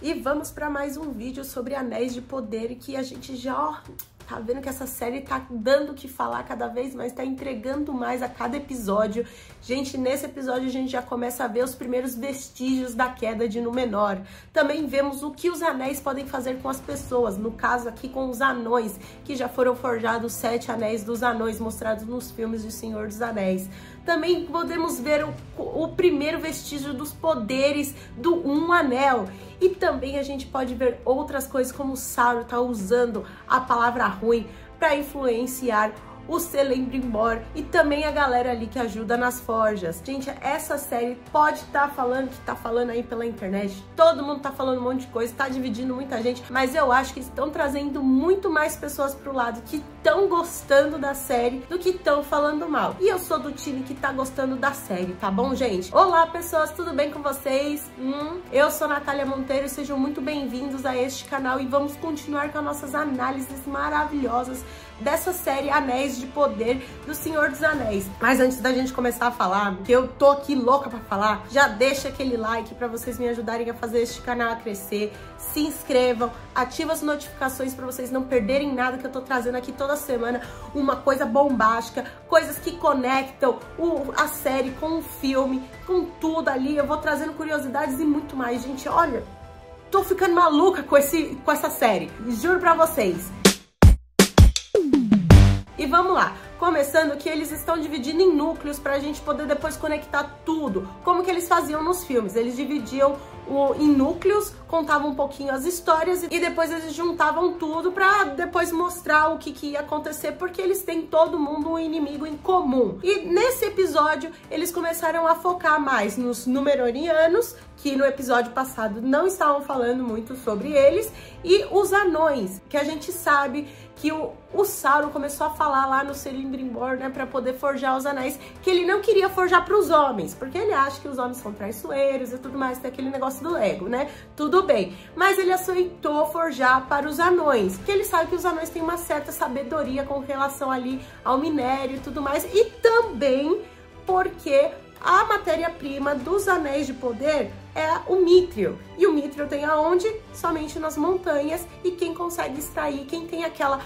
E vamos para mais um vídeo sobre Anéis de Poder, que a gente já tá vendo que essa série tá dando o que falar cada vez mais, tá entregando mais a cada episódio. Gente, nesse episódio a gente já começa a ver os primeiros vestígios da queda de Númenor. Também vemos o que os anéis podem fazer com as pessoas, no caso aqui com os anões, que já foram forjados 7 anéis dos anões mostrados nos filmes de Senhor dos Anéis. Também podemos ver o primeiro vestígio dos poderes do Um Anel. E também a gente pode ver outras coisas, como o Sauron tá usando a palavra ruim para influenciar o Celebrimbor e também a galera ali que ajuda nas forjas. Gente, essa série pode estar falando que tá falando aí pela internet, todo mundo tá falando um monte de coisa, tá dividindo muita gente, mas eu acho que estão trazendo muito mais pessoas pro lado que estão gostando da série do que estão falando mal. E eu sou do time que tá gostando da série, tá bom, gente? Olá, pessoas, tudo bem com vocês? Eu sou Natália Monteiro e sejam muito bem-vindos a este canal e vamos continuar com as nossas análises maravilhosas dessa série Anéis de Poder do Senhor dos Anéis. Mas antes da gente começar a falar, que eu tô aqui louca pra falar, já deixa aquele like pra vocês me ajudarem a fazer este canal a crescer, se inscrevam, ativa as notificações pra vocês não perderem nada que eu tô trazendo aqui toda semana, uma coisa bombástica, coisas que conectam a série com o filme, com tudo ali, eu vou trazendo curiosidades e muito mais, gente, olha, tô ficando maluca com essa série, juro pra vocês. E vamos lá, começando que eles estão dividindo em núcleos pra gente poder depois conectar tudo, como que eles faziam nos filmes. Eles dividiam em núcleos, contavam um pouquinho as histórias e depois eles juntavam tudo pra depois mostrar o que ia acontecer, porque eles têm todo mundo um inimigo em comum. E nesse episódio eles começaram a focar mais nos Númenóreanos, que no episódio passado não estavam falando muito sobre eles, e os anões, que a gente sabe que o Sauron começou a falar lá no Celebrimbor, né, para poder forjar os anéis, que ele não queria forjar para os homens, porque ele acha que os homens são traiçoeiros e tudo mais, tem aquele negócio do ego, né? Tudo bem, mas ele aceitou forjar para os anões, que ele sabe que os anões têm uma certa sabedoria com relação ali ao minério e tudo mais, e também porque a matéria-prima dos Anéis de Poder é o Mithril. E o Mithril tem aonde? Somente nas montanhas. E quem consegue extrair, quem tem aquela,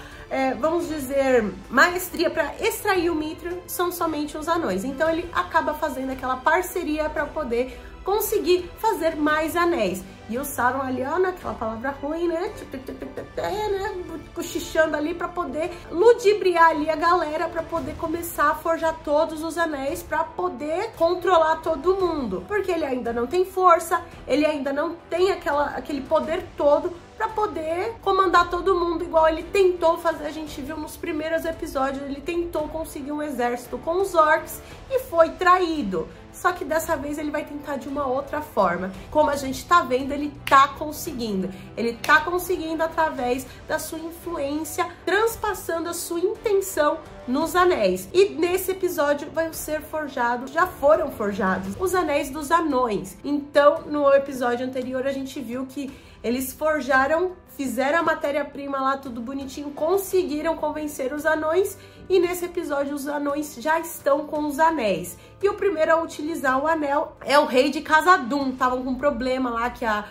vamos dizer, maestria para extrair o Mithril são somente os anões. Então ele acaba fazendo aquela parceria para poder conseguir fazer mais anéis. E o Sauron ali, ó, naquela palavra ruim, né? Cochichando ali pra poder ludibriar ali a galera, pra poder começar a forjar todos os anéis, pra poder controlar todo mundo. Porque ele ainda não tem força, ele ainda não tem aquele poder todo pra poder comandar todo mundo, igual ele tentou fazer, a gente viu nos primeiros episódios, ele tentou conseguir um exército com os orcs e foi traído. Só que dessa vez ele vai tentar de uma outra forma. Como a gente tá vendo, ele tá conseguindo. Ele tá conseguindo através da sua influência, transpassando a sua intenção nos anéis. E nesse episódio vai ser forjado, já foram forjados, os anéis dos anões. Então, no episódio anterior a gente viu que eles forjaram, fizeram a matéria-prima lá, tudo bonitinho, conseguiram convencer os anões. E nesse episódio os anões já estão com os anéis. E o primeiro a utilizar o anel é o rei de Khazad-dûm. Estavam com um problema lá que a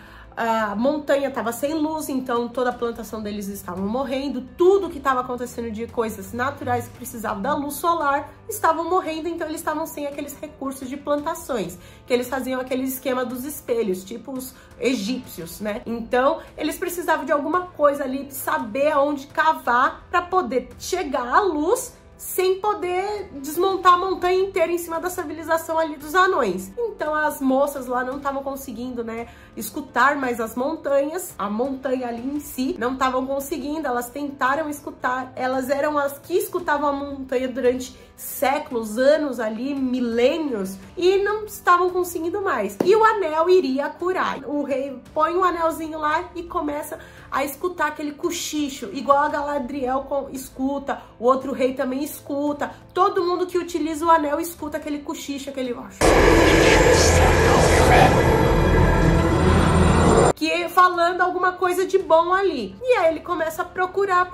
montanha estava sem luz, então toda a plantação deles estavam morrendo, tudo que estava acontecendo de coisas naturais que precisavam da luz solar estavam morrendo, então eles estavam sem aqueles recursos de plantações, que eles faziam aquele esquema dos espelhos, tipo os egípcios, né? Então eles precisavam de alguma coisa ali, saber aonde cavar para poder chegar à luz sem poder desmontar a montanha inteira em cima da civilização ali dos anões. Então as moças lá não estavam conseguindo, né, escutar mais as montanhas, a montanha ali em si, não estavam conseguindo, elas tentaram escutar, elas eram as que escutavam a montanha durante séculos, anos ali, milênios, e não estavam conseguindo mais. E o anel iria curar. O rei põe um anelzinho lá e começa a escutar aquele cochicho, igual a Galadriel escuta, o outro rei também escuta, todo mundo que utiliza o anel escuta aquele cochicho, aquele... que falando alguma coisa de bom ali. E aí ele começa a procurar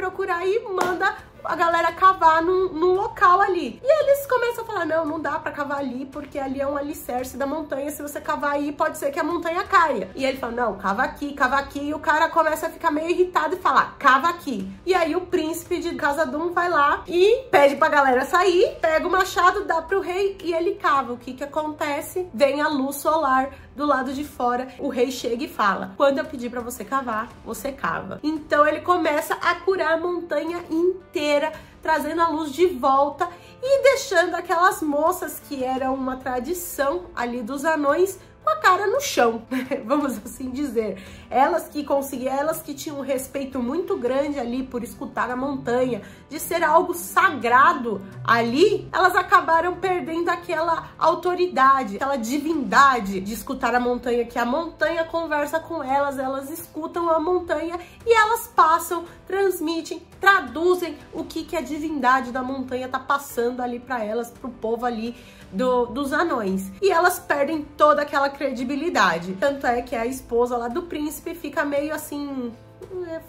e manda a galera cavar num local ali. E eles começam a falar, não dá pra cavar ali, porque ali é um alicerce da montanha, se você cavar aí, pode ser que a montanha caia. E ele fala, não, cava aqui, e o cara começa a ficar meio irritado e fala, cava aqui. E aí o príncipe de Khazad-dûm vai lá e pede pra galera sair, pega o machado, dá pro rei e ele cava. O que acontece? Vem a luz solar do lado de fora, o rei chega e fala, quando eu pedir pra você cavar, você cava. Então ele começa a curar a montanha inteira, trazendo a luz de volta e deixando aquelas moças que eram uma tradição ali dos anões com a cara no chão, vamos assim dizer. Elas que conseguiam, elas que tinham um respeito muito grande ali por escutar a montanha, de ser algo sagrado ali, elas acabaram perdendo aquela autoridade, aquela divindade de escutar a montanha, que a montanha conversa com elas, elas escutam a montanha e elas passam, transmitem, traduzem o que a divindade da montanha tá passando ali para elas, pro povo ali dos anões. E elas perdem toda aquela credibilidade. Tanto é que a esposa lá do príncipe fica meio assim,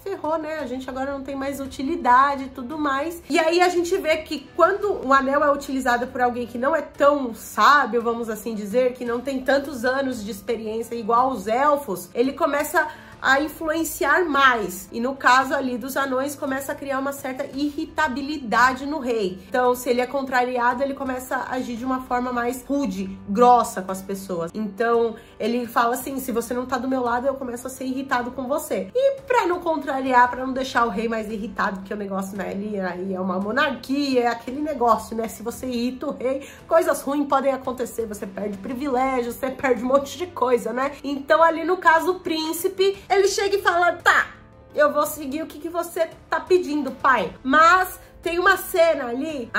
ferrou, né? A gente agora não tem mais utilidade e tudo mais. E aí a gente vê que quando o anel é utilizado por alguém que não é tão sábio, vamos assim dizer, que não tem tantos anos de experiência igual os elfos, ele começa a influenciar mais. E no caso ali dos anões, começa a criar uma certa irritabilidade no rei. Então, se ele é contrariado, ele começa a agir de uma forma mais rude, grossa com as pessoas. Então, ele fala assim, se você não tá do meu lado, eu começo a ser irritado com você. E pra não contrariar, pra não deixar o rei mais irritado, porque o negócio, né, aí é uma monarquia, é aquele negócio, né, se você irrita o rei, coisas ruins podem acontecer, você perde privilégios, você perde um monte de coisa, né? Então, ali no caso, o príncipe, ele chega e fala, tá, eu vou seguir o que você tá pedindo, pai. Mas tem uma cena ali,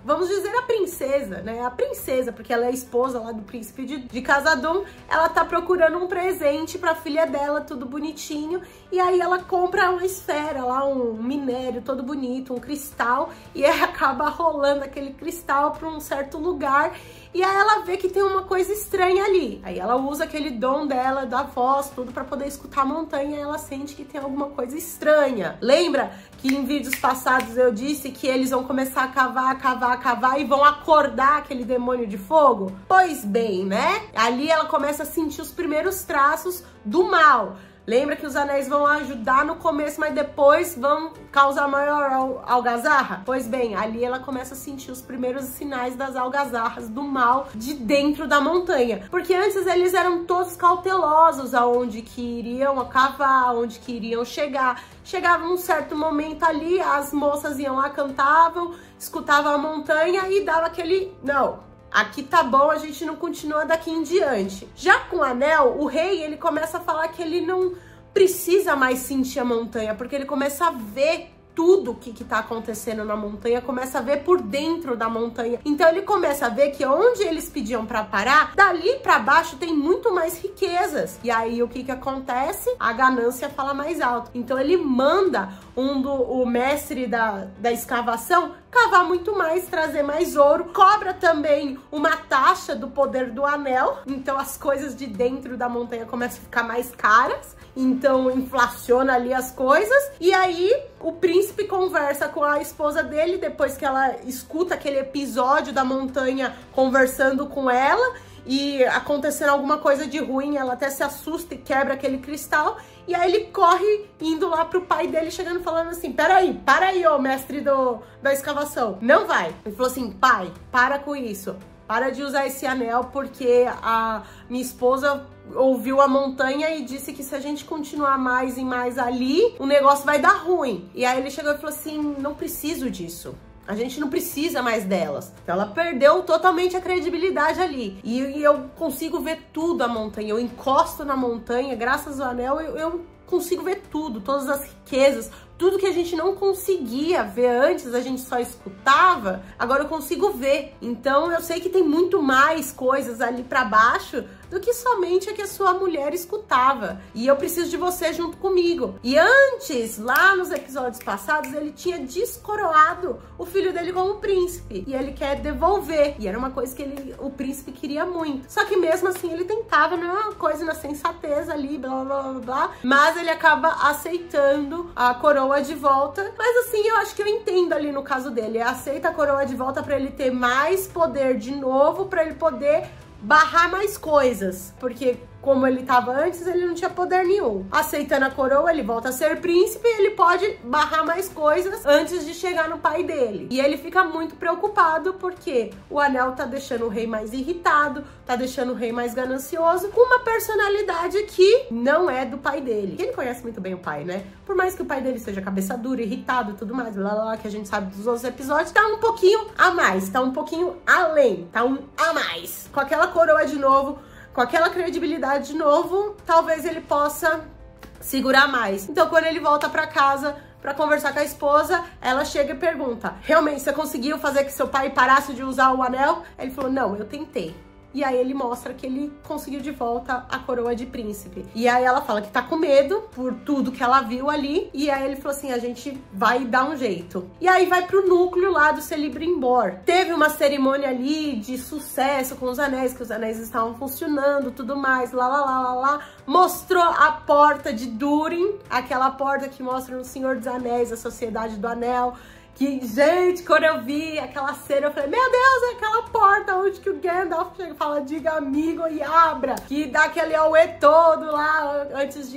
vamos dizer a princesa, né? A princesa, porque ela é a esposa lá do príncipe de Khazad-dûm, ela tá procurando um presente pra filha dela, tudo bonitinho. E aí ela compra uma esfera lá, um minério todo bonito, um cristal. E aí acaba rolando aquele cristal pra um certo lugar. E aí ela vê que tem uma coisa estranha ali. Aí ela usa aquele dom dela, da voz, tudo pra poder escutar a montanha. E ela sente que tem alguma coisa estranha. Lembra que em vídeos passados eu disse que eles vão começar a cavar e vão acordar aquele demônio de fogo? Pois bem, né? Ali ela começa a sentir os primeiros traços do mal. Lembra que os anéis vão ajudar no começo, mas depois vão causar maior algazarra? Pois bem, ali ela começa a sentir os primeiros sinais das algazarras, do mal de dentro da montanha. Porque antes eles eram todos cautelosos aonde que iriam cavar, aonde que iriam chegar. Chegava um certo momento ali, as moças iam lá, cantavam, escutavam a montanha e dava aquele... não, aqui tá bom, a gente não continua daqui em diante. Já com o anel, o rei, ele começa a falar que ele não precisa mais sentir a montanha, porque ele começa a ver tudo o que tá acontecendo na montanha, começa a ver por dentro da montanha. Então ele começa a ver que onde eles pediam pra parar, dali pra baixo tem muito mais riquezas. E aí o que acontece? A ganância fala mais alto. Então ele manda o mestre da escavação cavar muito mais, trazer mais ouro, cobra também uma taxa do poder do anel, então as coisas de dentro da montanha começam a ficar mais caras, então inflaciona ali as coisas. E aí o príncipe conversa com a esposa dele, depois que ela escuta aquele episódio da montanha conversando com ela e acontecendo alguma coisa de ruim, ela até se assusta e quebra aquele cristal. E aí ele corre indo lá pro pai dele, chegando falando assim, peraí, para aí, ô mestre da escavação, não vai. Ele falou assim, pai, para com isso, para de usar esse anel, porque a minha esposa ouviu a montanha e disse que se a gente continuar mais e mais ali, o negócio vai dar ruim. E aí ele chegou e falou assim, não preciso disso. A gente não precisa mais delas. Então ela perdeu totalmente a credibilidade ali. E eu consigo ver tudo a montanha. Eu encosto na montanha, graças ao anel, eu consigo ver tudo, todas as riquezas, tudo que a gente não conseguia ver antes, a gente só escutava, agora eu consigo ver. Então eu sei que tem muito mais coisas ali pra baixo do que somente a que a sua mulher escutava. E eu preciso de você junto comigo. E antes, lá nos episódios passados, ele tinha descoroado o filho dele como príncipe. E ele quer devolver. E era uma coisa que o príncipe queria muito. Só que mesmo assim ele tentava, não é uma coisa na sensatez ali, blá blá blá blá. Mas ele acaba aceitando a coroa coroa de volta, mas assim, eu acho que eu entendo ali no caso dele, ele aceita a coroa de volta pra ele ter mais poder de novo, pra ele poder barrar mais coisas, porque como ele tava antes, ele não tinha poder nenhum. Aceitando a coroa, ele volta a ser príncipe e ele pode barrar mais coisas antes de chegar no pai dele. E ele fica muito preocupado porque o anel tá deixando o rei mais irritado, tá deixando o rei mais ganancioso, com uma personalidade que não é do pai dele. Ele conhece muito bem o pai, né? Por mais que o pai dele seja cabeça dura, irritado e tudo mais, blá blá blá, que a gente sabe dos outros episódios, tá um pouquinho a mais, tá um pouquinho além, tá um a mais. Com aquela coroa de novo, com aquela credibilidade de novo, talvez ele possa segurar mais. Então, quando ele volta pra casa pra conversar com a esposa, ela chega e pergunta: realmente, você conseguiu fazer que seu pai parasse de usar o anel? Ele falou: não, eu tentei. E aí ele mostra que ele conseguiu de volta a coroa de príncipe. E aí ela fala que tá com medo por tudo que ela viu ali. E aí ele falou assim, a gente vai dar um jeito. E aí vai pro núcleo lá do Celebrimbor. Teve uma cerimônia ali de sucesso com os anéis, que os anéis estavam funcionando, tudo mais, lá, lá, lá, lá, lá. Mostrou a porta de Durin, aquela porta que mostra no Senhor dos Anéis, a Sociedade do Anel. Que, gente, quando eu vi aquela cena, eu falei, meu Deus, é aquela porta onde que o Gandalf chega e fala, diga amigo e abra. Que dá aquele auê todo lá, antes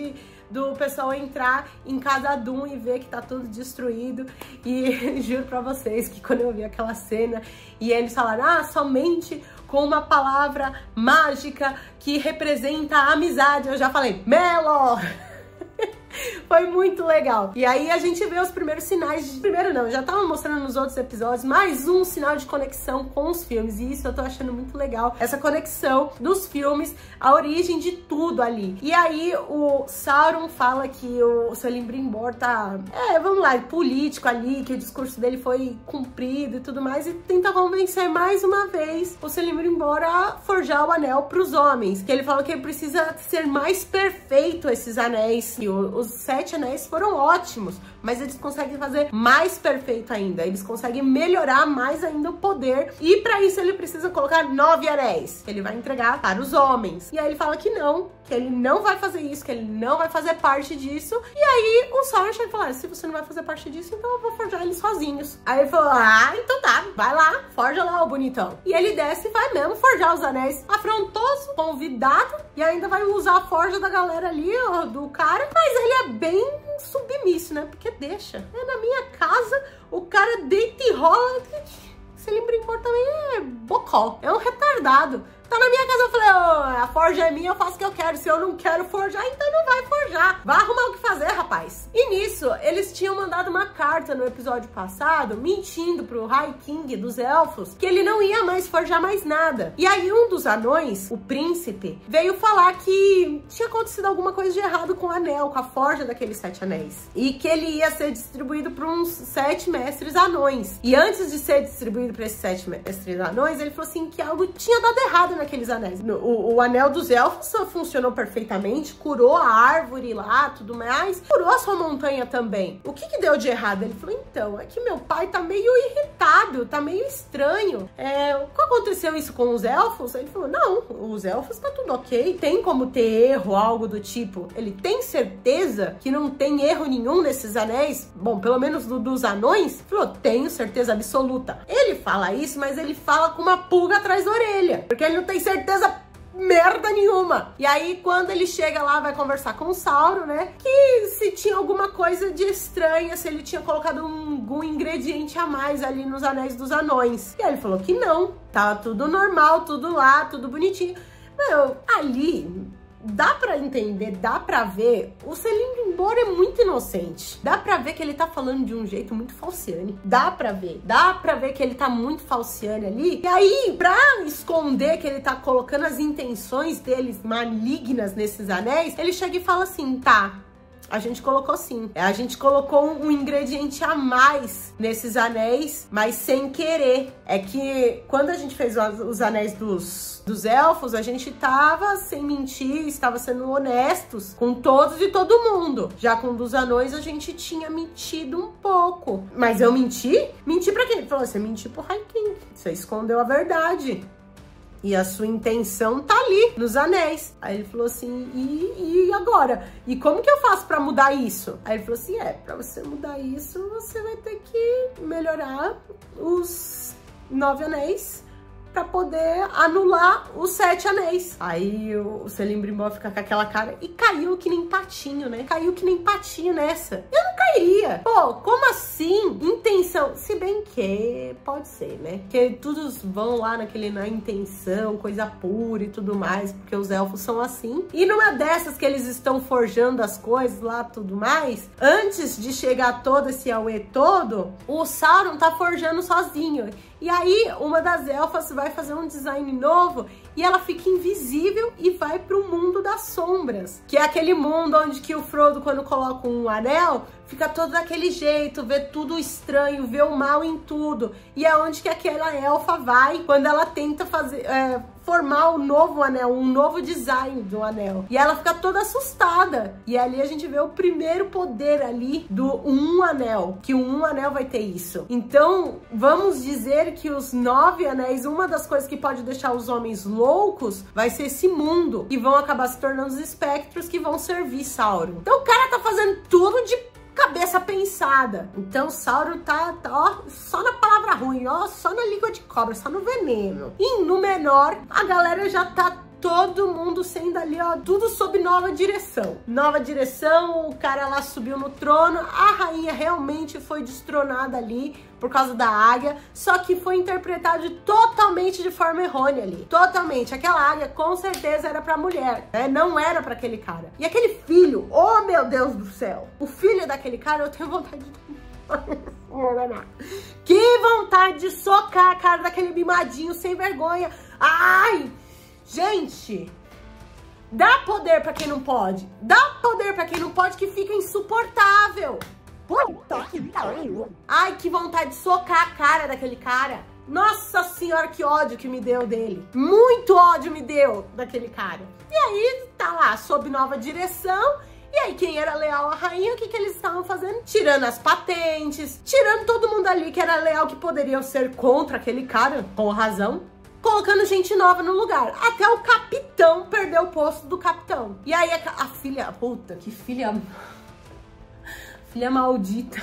do pessoal entrar em Khazad-dûm e ver que tá tudo destruído. E juro pra vocês que quando eu vi aquela cena e eles falaram, ah, somente com uma palavra mágica que representa a amizade, eu já falei, Melo! Foi muito legal. E aí a gente vê os primeiros sinais de... Primeiro não, já tava mostrando nos outros episódios mais um sinal de conexão com os filmes. E isso eu tô achando muito legal. Essa conexão dos filmes, a origem de tudo ali. E aí o Sauron fala que o Celebrimbor tá... vamos lá, político ali, que o discurso dele foi cumprido e tudo mais. E tenta convencer mais uma vez o Celebrimbor a forjar o anel pros homens. Que ele fala que ele precisa ser mais perfeito esses anéis. E os 7 anéis foram ótimos, mas eles conseguem fazer mais perfeito ainda. Eles conseguem melhorar mais ainda o poder. E pra isso ele precisa colocar 9 anéis, que ele vai entregar para os homens. E aí ele fala que ele não vai fazer isso, que ele não vai fazer parte disso. E aí o Sauron chega e fala, se você não vai fazer parte disso, então eu vou forjar eles sozinhos. Aí ele falou, ah, então tá, vai lá, forja lá o bonitão. E ele desce e vai mesmo forjar os anéis. Afrontoso, convidado, e ainda vai usar a forja da galera ali, ó, do cara. Mas ele é bem submisso, né? Porque deixa. Na minha casa, o cara deita e rola. Celebrimbor também é bocó. É um retardado. Tá na minha casa, eu falei, oh, a forja é minha, eu faço o que eu quero. Se eu não quero forjar, então não vai forjar. Vai arrumar o que fazer, rapaz. E nisso, eles tinham mandado uma carta no episódio passado, mentindo pro High King dos Elfos, que ele não ia mais forjar mais nada. E aí um dos anões, o príncipe, veio falar que tinha acontecido alguma coisa de errado com o anel, com a forja daqueles 7 anéis. E que ele ia ser distribuído para uns 7 mestres anões. E antes de ser distribuído para esses 7 mestres anões, ele falou assim que algo tinha dado errado naqueles anéis. O anel dos elfos funcionou perfeitamente, curou a árvore lá, tudo mais, curou a sua montanha também. O que deu de errado? Ele falou, então, é que meu pai tá meio irritado, tá meio estranho. O que aconteceu isso com os elfos? Ele falou, não, os elfos tá tudo ok, tem como ter erro, algo do tipo. Ele tem certeza que não tem erro nenhum nesses anéis? Bom, pelo menos dos anões? Ele falou, tenho certeza absoluta. Ele fala isso, mas ele fala com uma pulga atrás da orelha, porque ele não tem certeza merda nenhuma. E aí, quando ele chega lá, vai conversar com o Sauron, né? Que se tinha alguma coisa de estranha, se ele tinha colocado algum ingrediente a mais ali nos anéis dos anões. E aí ele falou que não, tava tudo normal, tudo lá, tudo bonitinho. Meu, ali... dá pra entender, dá pra ver, o Celebrimbor é muito inocente. Dá pra ver que ele tá falando de um jeito muito falciane. Dá pra ver que ele tá muito falciane ali. E aí, pra esconder que ele tá colocando as intenções deles malignas nesses anéis, ele chega e fala assim, tá... a gente colocou sim. A gente colocou um ingrediente a mais nesses anéis, mas sem querer. É que quando a gente fez os anéis dos elfos, a gente tava sem mentir, estava sendo honestos com todos e todo mundo. Já com dos anões, a gente tinha mentido um pouco. Mas eu menti? Menti pra quem? Ele falou, você mentiu pro High King. Você escondeu a verdade. E a sua intenção tá ali, nos anéis. Aí ele falou assim, e agora? E como que eu faço pra mudar isso? Aí ele falou assim, pra você mudar isso, você vai ter que melhorar os 9 anéis pra poder anular os 7 anéis. Aí o Selim Brimbó fica com aquela cara e caiu que nem patinho, né? Caiu que nem patinho nessa. Eu não cairia. Pô, como assim? Intenção. Se bem que pode ser, né? Porque todos vão lá na intenção, coisa pura e tudo mais, porque os elfos são assim. E numa dessas que eles estão forjando as coisas lá, tudo mais, antes de chegar todo esse auê todo, o Sauron tá forjando sozinho. E aí, uma das elfas vai fazer um design novo e ela fica invisível e vai pro mundo das sombras. Que é aquele mundo onde que o Frodo, quando coloca um anel, fica todo daquele jeito, vê tudo estranho, vê o mal em tudo. E é onde que aquela elfa vai quando ela tenta fazer... formar um novo anel, um novo design do anel. E ela fica toda assustada. E ali a gente vê o primeiro poder ali do um anel, que o um anel vai ter isso. Então, vamos dizer que os 9 anéis, uma das coisas que pode deixar os homens loucos, vai ser esse mundo. E vão acabar se tornando os espectros que vão servir Sauron. Então o cara tá fazendo tudo de cabeça pensada. Então Sauron tá ó, só na palavra ruim, ó, só na língua de cobra, só no veneno. E no menor, a galera já tá todo mundo sendo ali, ó, tudo sob nova direção. Nova direção, o cara lá subiu no trono, a rainha realmente foi destronada ali por causa da águia, só que foi interpretado totalmente de forma errônea ali. Totalmente. Aquela águia com certeza era pra mulher, né? Não era pra aquele cara. E aquele filho, oh meu Deus do céu, o filho daquele cara, eu tenho vontade de... Que vontade de socar a cara daquele mimadinho sem vergonha. Ai! Gente, dá poder pra quem não pode. Dá poder pra quem não pode, que fica insuportável. Ai, que vontade de socar a cara daquele cara. Nossa senhora, que ódio que me deu dele. Muito ódio me deu daquele cara. E aí, tá lá, sob nova direção. E aí, quem era leal à rainha, o que eles estavam fazendo? Tirando as patentes, tirando todo mundo ali que era leal, que poderiam ser contra aquele cara, com razão. Colocando gente nova no lugar. Até o capitão perdeu o posto do capitão. E aí a filha... Puta, que filha... Filha maldita.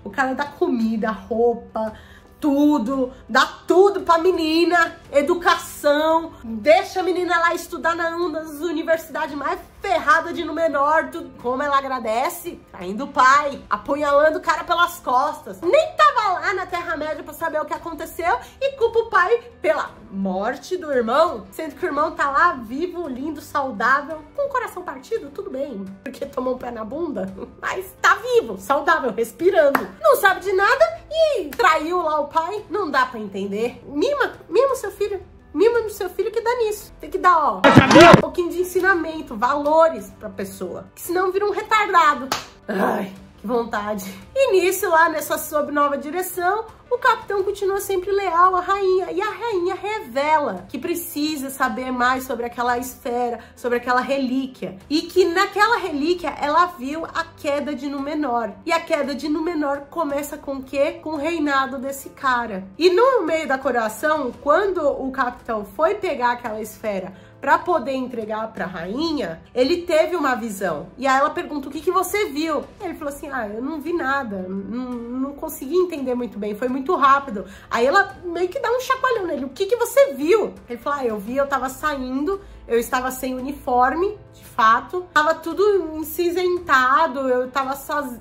O cara dá comida, roupa, tudo. Dá tudo pra menina. Educação. Deixa a menina lá estudar uma das universidades mais ferradas de Númenor. Como ela agradece? Traindo o pai. Apunhalando o cara pelas costas. Nem tava lá na Terra-média pra saber o que aconteceu. E culpa o pai pela morte do irmão. Sendo que o irmão tá lá vivo, lindo, saudável. Com o coração partido, tudo bem. Porque tomou um pé na bunda. Mas tá vivo, saudável, respirando. Não sabe de nada e traiu lá o pai. Não dá pra entender. Mima seu filho. Mima no seu filho que dá nisso. Tem que dar, ó, um pouquinho de ensinamento, valores pra pessoa. Que senão vira um retardado. Ai, que vontade. E nisso, lá nessa sob nova direção, o capitão continua sempre leal à rainha. E a rainha revela que precisa saber mais sobre aquela esfera, sobre aquela relíquia. E que naquela relíquia ela viu a queda de Númenor. E a queda de Númenor começa com o quê? Com o reinado desse cara. E no meio da coroação, quando o capitão foi pegar aquela esfera para poder entregar para a rainha, ele teve uma visão. E aí ela pergunta, o que você viu? Ele falou assim, eu não vi nada, não consegui entender muito bem, foi muito rápido. Aí ela meio que dá um chacoalhão nele, o que você viu? Ele falou, eu tava saindo, eu estava sem uniforme, de fato, tava tudo encinzentado, eu tava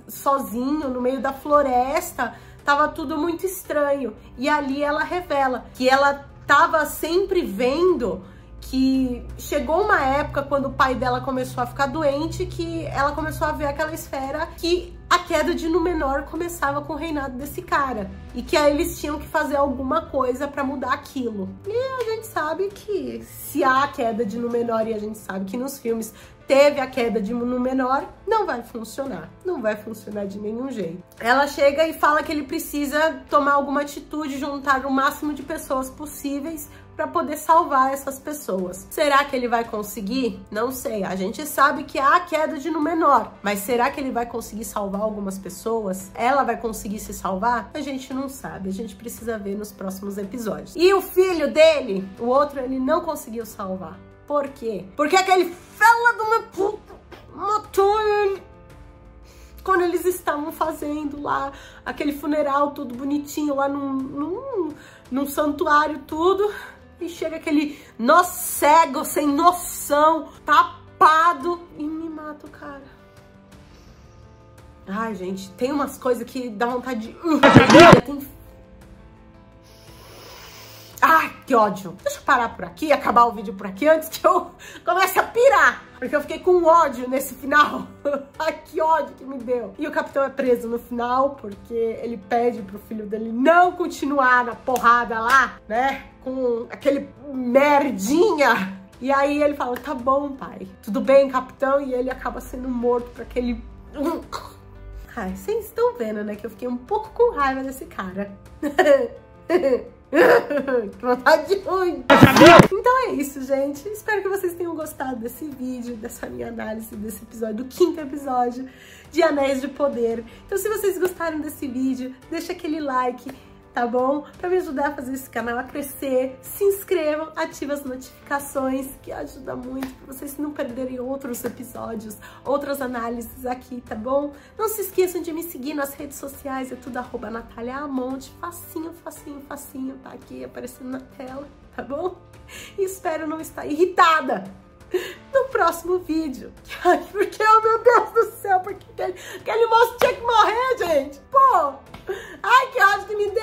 sozinho no meio da floresta, tava tudo muito estranho. E ali ela revela que ela tava sempre vendo que chegou uma época quando o pai dela começou a ficar doente, que ela começou a ver aquela esfera, que a queda de Númenor começava com o reinado desse cara. E que aí eles tinham que fazer alguma coisa pra mudar aquilo. E a gente sabe que se há a queda de Númenor, e a gente sabe que nos filmes teve a queda de Númenor, não vai funcionar. Não vai funcionar de nenhum jeito. Ela chega e fala que ele precisa tomar alguma atitude, juntar o máximo de pessoas possíveis para poder salvar essas pessoas. Será que ele vai conseguir? Não sei. A gente sabe que há a queda de Númenor, mas será que ele vai conseguir salvar algumas pessoas? Ela vai conseguir se salvar? A gente não sabe. A gente precisa ver nos próximos episódios. E o filho dele, o outro, ele não conseguiu salvar. Por quê? Porque aquele fela de uma puta matou ele quando eles estavam fazendo lá aquele funeral todo bonitinho lá num santuário tudo. E chega aquele nó cego, sem noção, tapado e me mata o cara. Ai, gente, tem umas coisas que dá vontade de... Ai, que ódio. Deixa eu parar por aqui, acabar o vídeo por aqui antes que eu comece a pirar. Porque eu fiquei com ódio nesse final. Ai, que ódio que me deu. E o capitão é preso no final porque ele pede pro filho dele não continuar na porrada lá, né? Com aquele merdinha. E aí ele fala, tá bom, pai. Tudo bem, capitão? E ele acaba sendo morto por aquele... Ai, vocês estão vendo, né? Que eu fiquei um pouco com raiva desse cara. Que vontade de ruim. Então é isso, gente. Espero que vocês tenham gostado desse vídeo, dessa minha análise desse episódio, do 5º episódio de Anéis de Poder. Então se vocês gostaram desse vídeo, deixa aquele like, tá bom? Pra me ajudar a fazer esse canal a crescer. Se inscrevam, ativem as notificações, que ajuda muito pra vocês não perderem outros episódios, outras análises aqui, tá bom? Não se esqueçam de me seguir nas redes sociais, é tudo @NataliaAmonte, facinho, facinho, facinho, tá aqui aparecendo na tela, tá bom? E espero não estar irritada no próximo vídeo. Ai, porque, oh meu Deus do céu, porque aquele moço tinha que morrer, gente. Pô! Ai, que ódio que me deu.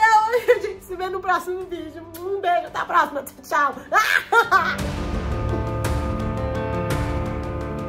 A gente se vê no próximo vídeo. Um beijo, até a próxima. Tchau.